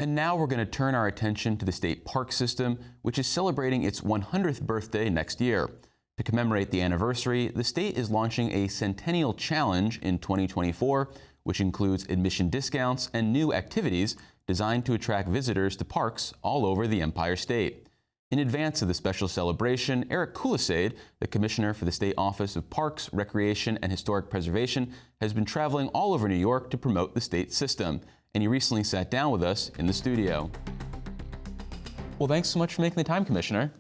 And now we're going to turn our attention to the state park system, which is celebrating its 100th birthday next year. To commemorate the anniversary, the state is launching a Centennial Challenge in 2024, which includes admission discounts and new activities designed to attract visitors to parks all over the Empire State. In advance of the special celebration, Erik Kulleseid, the Commissioner for the State Office of Parks, Recreation, and Historic Preservation, has been traveling all over New York to promote the state system, and he recently sat down with us in the studio. Well, thanks so much for making the time, Commissioner.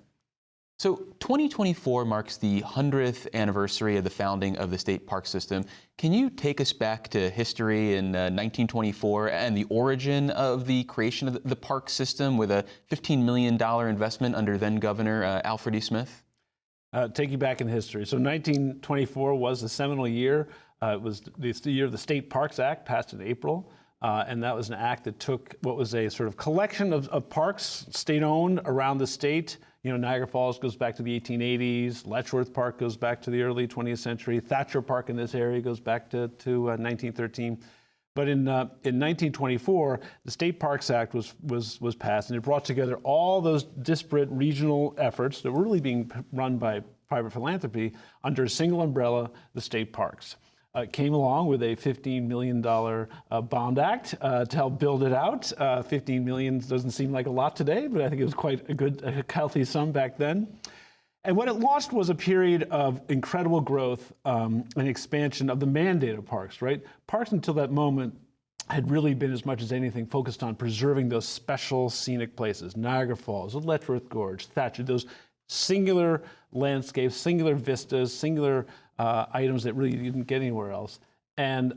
So 2024 marks the 100th anniversary of the founding of the state park system. Can you take us back to history in 1924 and the origin of the creation of the park system with a $15 million investment under then-Governor Alfred E. Smith? Take you back in history. So 1924 was the seminal year. It was the year of the State Parks Act, passed in April. And that was an act that took what was a sort of collection of parks, state-owned, around the state. You know, Niagara Falls goes back to the 1880s. Letchworth Park goes back to the early 20th century. Thatcher Park in this area goes back to 1913. But in 1924, the State Parks Act was passed, and it brought together all those disparate regional efforts that were really being run by private philanthropy under a single umbrella, the state parks. Came along with a $15 million bond act to help build it out. $15 million doesn't seem like a lot today, but I think it was quite a healthy sum back then. And what it launched was a period of incredible growth and expansion of the mandate of parks, right? Parks until that moment had really been, as much as anything, focused on preserving those special scenic places, Niagara Falls, the Letchworth Gorge, Thatcher, those singular landscapes, singular vistas, singular items that really you didn't get anywhere else. And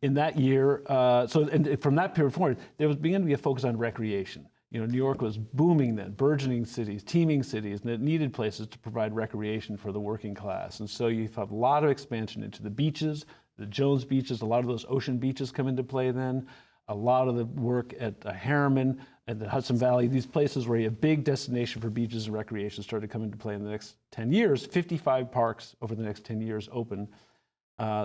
in that year, and from that period forward, there began to be a focus on recreation. You know, New York was booming then, burgeoning cities, teeming cities, and it needed places to provide recreation for the working class. And so you have a lot of expansion into the beaches, the Jones beaches, a lot of those ocean beaches come into play then. A lot of the work at Harriman, at the Hudson Valley, these places where you have big destination for beaches and recreation started to come into play in the next 10 years. 55 parks over the next 10 years open.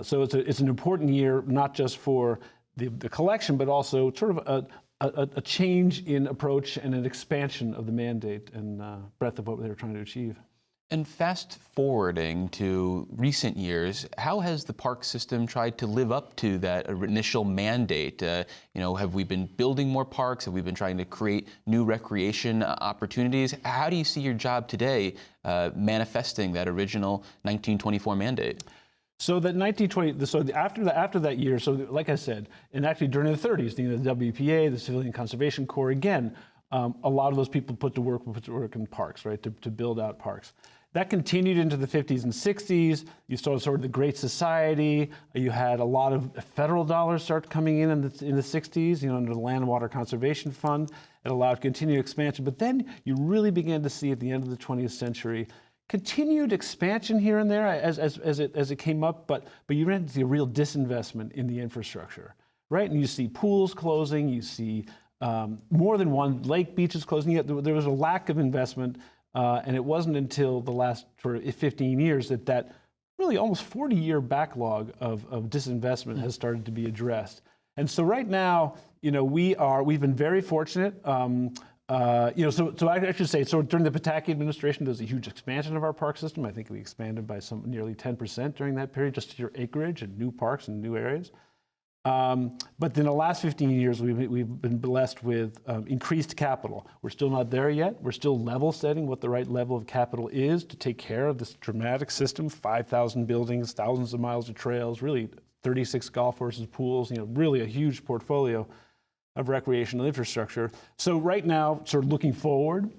So it's an important year, not just for the collection, but also sort of a change in approach and an expansion of the mandate and breadth of what they were trying to achieve. And fast forwarding to recent years, how has the park system tried to live up to that initial mandate? Have we been building more parks? Have we been trying to create new recreation opportunities? How do you see your job today manifesting that original 1924 mandate? So that 1920, so after that year, so like I said, and actually during the 30s, the WPA, the Civilian Conservation Corps, again, a lot of those people put to work in parks, right, to build out parks. That continued into the 50s and 60s. You saw sort of the Great Society. You had a lot of federal dollars start coming in the 60s, under the Land and Water Conservation Fund. It allowed continued expansion. But then you really began to see at the end of the 20th century continued expansion here and there as it came up, but you ran into a real disinvestment in the infrastructure, right? And you see pools closing, you see more than one lake beaches closing. Yet there was a lack of investment. And it wasn't until the last 15 years that really almost 40-year backlog of disinvestment has started to be addressed. And so right now, we've been very fortunate. So I should say, so during the Pataki administration, there was a huge expansion of our park system. I think we expanded by nearly 10% during that period, just your acreage and new parks and new areas. But in the last 15 years, we've been blessed with increased capital. We're still not there yet. We're still level setting what the right level of capital is to take care of this dramatic system, 5,000 buildings, thousands of miles of trails, really 36 golf courses, pools, really a huge portfolio of recreational infrastructure. So right now, sort of looking forward,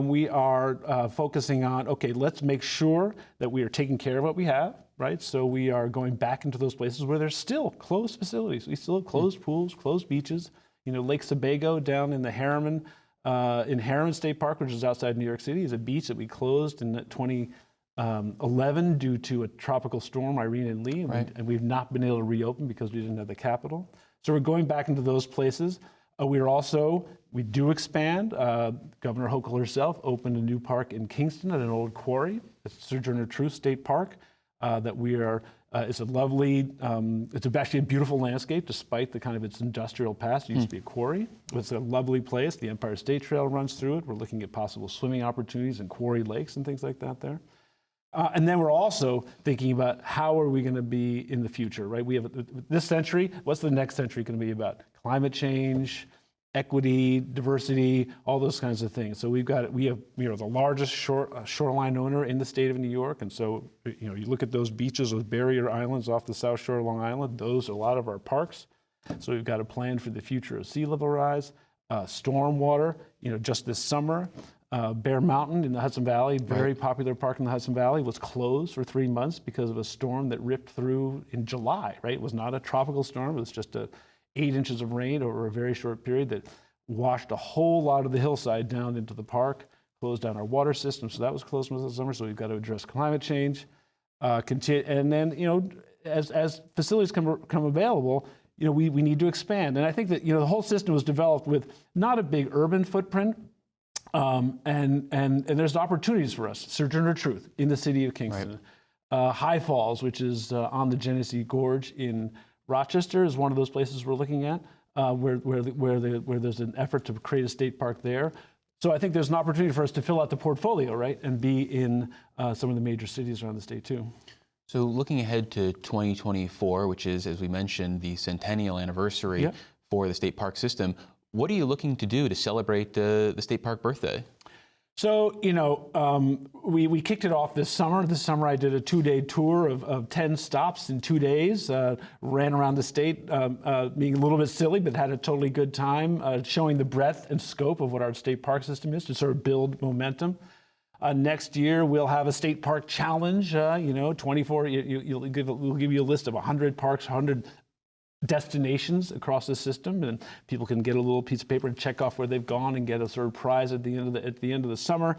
we are focusing on, okay, let's make sure that we are taking care of what we have. Right, so we are going back into those places where there's still closed facilities. We still have closed pools, closed beaches. Lake Sebago down in the Harriman State Park, which is outside New York City, is a beach that we closed in 2011 due to a tropical storm, Irene and Lee, and we've not been able to reopen because we didn't have the capital. So we're going back into those places. We do expand. Governor Hochul herself opened a new park in Kingston at an old quarry, the Sojourner Truth State Park. That we are It's a lovely, it's actually a beautiful landscape despite the kind of its industrial past. It used to be a quarry. It's a lovely place. The Empire State Trail runs through it. We're looking at possible swimming opportunities in quarry lakes and things like that there. And then we're also thinking about how are we going to be in the future, right? We have this century. What's the next century going to be about? Climate change, equity, diversity, all those kinds of things. So we are the largest shoreline owner in the state of New York, and so you look at those beaches, those barrier islands off the South Shore of Long Island. Those are a lot of our parks. So we've got a plan for the future of sea level rise, stormwater. Just this summer, Bear Mountain in the Hudson Valley, very popular park in the Hudson Valley, was closed for 3 months because of a storm that ripped through in July. Right, it was not a tropical storm; it was just 8 inches of rain over a very short period that washed a whole lot of the hillside down into the park, closed down our water system. So that was closed most of the summer. So we've got to address climate change. And then, as facilities come available, we need to expand. And I think that, the whole system was developed with not a big urban footprint. And there's opportunities for us. Sojourner Truth in the city of Kingston. Right. High Falls, which is on the Genesee Gorge in Rochester, is one of those places we're looking at, where there's an effort to create a state park there. So I think there's an opportunity for us to fill out the portfolio, right, and be in some of the major cities around the state too. So looking ahead to 2024, which is, as we mentioned, the centennial anniversary for the state park system, what are you looking to do to celebrate the state park birthday? So, we kicked it off this summer. This summer I did a 2-day tour of 10 stops in 2 days, ran around the state, being a little bit silly, but had a totally good time, showing the breadth and scope of what our state park system is to sort of build momentum. Next year, we'll have a state park challenge, 24, we'll give you a list of 100 parks, 100 destinations across the system, and people can get a little piece of paper and check off where they've gone and get a sort of prize at the end of the summer.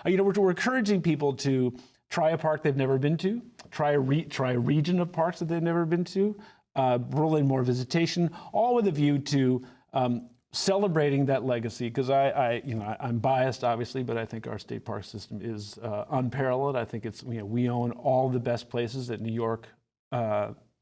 We're encouraging people to try a park they've never been to, try a region of parks that they've never been to, roll in more visitation, all with a view to celebrating that legacy. Because I'm biased, obviously, but I think our state park system is unparalleled. I think it's we own all the best places that New York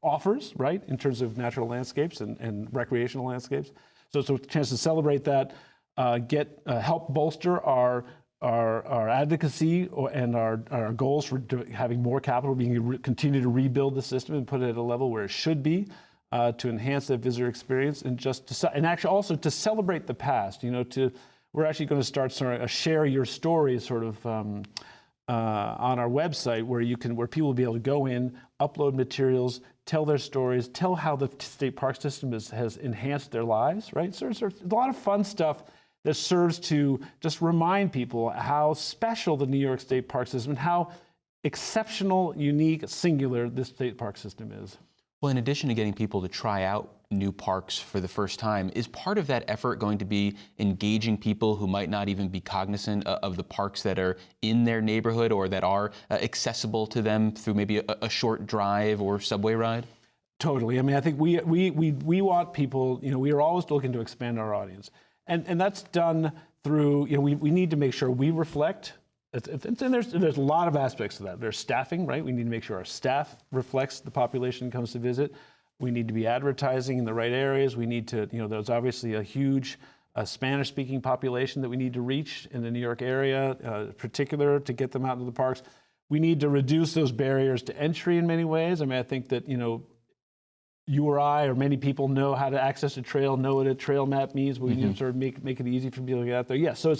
offers, right, in terms of natural landscapes and recreational landscapes. So it's a chance to celebrate that, help bolster our advocacy and our goals for having more capital, continue to rebuild the system and put it at a level where it should be, to enhance that visitor experience, and actually also to celebrate the past. We're actually going to start a share your story sort of on our website where people will be able to go in, upload materials, tell their stories, tell how the state park system has enhanced their lives, right? So there's a lot of fun stuff that serves to just remind people how special the New York State Park System and how exceptional, unique, singular this state park system is. Well, in addition to getting people to try out new parks for the first time, is part of that effort going to be engaging people who might not even be cognizant of the parks that are in their neighborhood or that are accessible to them through maybe a short drive or subway ride? Totally. I mean, I think we want people, we are always looking to expand our audience. And that's done through, we need to make sure we reflect. And there's a lot of aspects to that. There's staffing, right? We need to make sure our staff reflects the population that comes to visit. We need to be advertising in the right areas. We need to, there's obviously a huge Spanish-speaking population that we need to reach in the New York area, in particular, to get them out into the parks. We need to reduce those barriers to entry in many ways. I mean, I think that, you or I or many people know how to access a trail, know what a trail map means, but we need to sort of make it easy for people to get out there. Yeah, so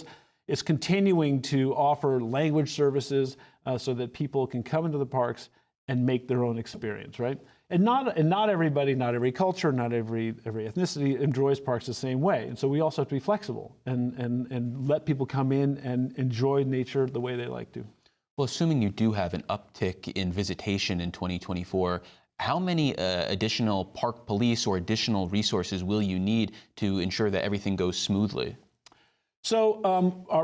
it's continuing to offer language services so that people can come into the parks and make their own experience, right? And not everybody, not every culture, not every ethnicity enjoys parks the same way. And so we also have to be flexible and let people come in and enjoy nature the way they like to. Well, assuming you do have an uptick in visitation in 2024, how many additional park police or additional resources will you need to ensure that everything goes smoothly? So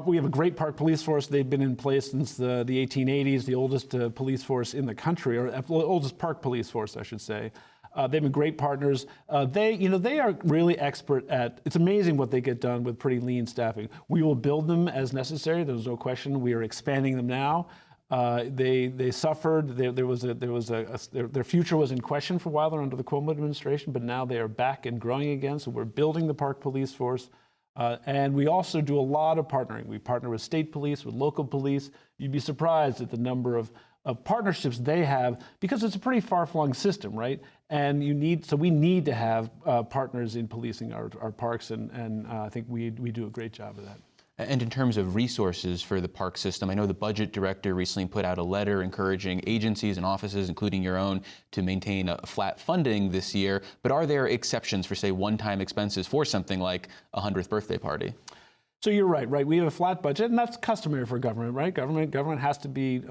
we have a great park police force. They've been in place since the 1880s, the oldest police force in the country, or oldest park police force, I should say. They've been great partners. They are really expert at, it's amazing what they get done with pretty lean staffing. We will build them as necessary. There's no question. We are expanding them now. They suffered. Their future was in question for a while. They're under the Cuomo administration, but now they are back and growing again. So we're building the park police force. And we also do a lot of partnering. We partner with state police, with local police. You'd be surprised at the number of partnerships they have, because it's a pretty far-flung system, right? And we need to have partners in policing our parks, and I think we do a great job of that. And in terms of resources for the park system, I know the budget director recently put out a letter encouraging agencies and offices, including your own, to maintain a flat funding this year. But are there exceptions for, say, one-time expenses for something like a 100th birthday party? So you're right. We have a flat budget, and that's customary for government, right? Government has to be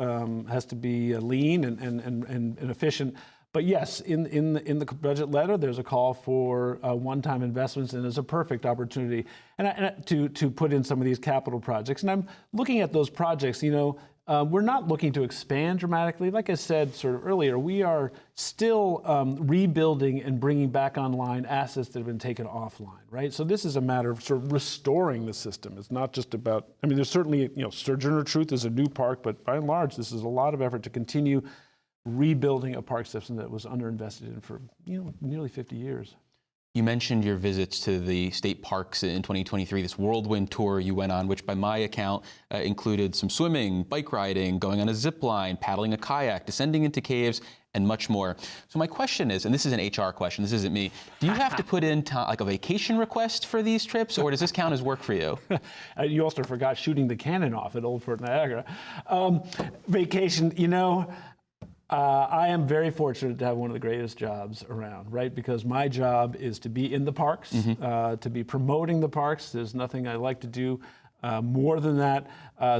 lean and efficient. But yes, in the budget letter, there's a call for one-time investments, and it's a perfect opportunity to put in some of these capital projects. And I'm looking at those projects. We're not looking to expand dramatically. Like I said sort of earlier, we are still rebuilding and bringing back online assets that have been taken offline, right? So this is a matter of sort of restoring the system. It's not just about, there's certainly, Sojourner Truth is a new park, but by and large, this is a lot of effort to continue rebuilding a park system that was underinvested in for nearly 50 years. You mentioned your visits to the state parks in 2023, this whirlwind tour you went on, which by my account included some swimming, bike riding, going on a zip line, paddling a kayak, descending into caves, and much more. So my question is, and this is an HR question, this isn't me, do you have to put in like a vacation request for these trips, or does this count as work for you? You also forgot shooting the cannon off at Old Fort Niagara. Vacation, I am very fortunate to have one of the greatest jobs around, right? Because my job is to be in the parks, to be promoting the parks. There's nothing I like to do more than that.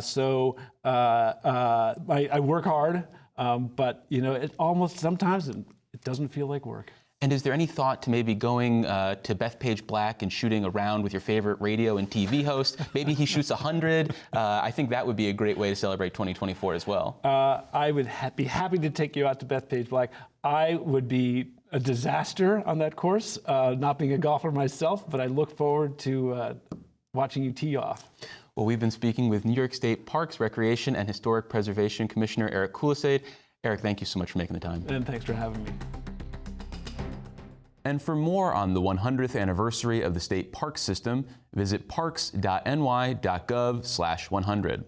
So I work hard, but it almost sometimes it doesn't feel like work. And is there any thought to maybe going to Bethpage Black and shooting around with your favorite radio and TV host? Maybe he shoots 100. I think that would be a great way to celebrate 2024 as well. I would be happy to take you out to Bethpage Black. I would be a disaster on that course, not being a golfer myself, but I look forward to watching you tee off. Well, we've been speaking with New York State Parks, Recreation, and Historic Preservation Commissioner Erik Kulleseid. Erik, thank you so much for making the time. And thanks for having me. And for more on the 100th anniversary of the state park system, visit parks.ny.gov/100.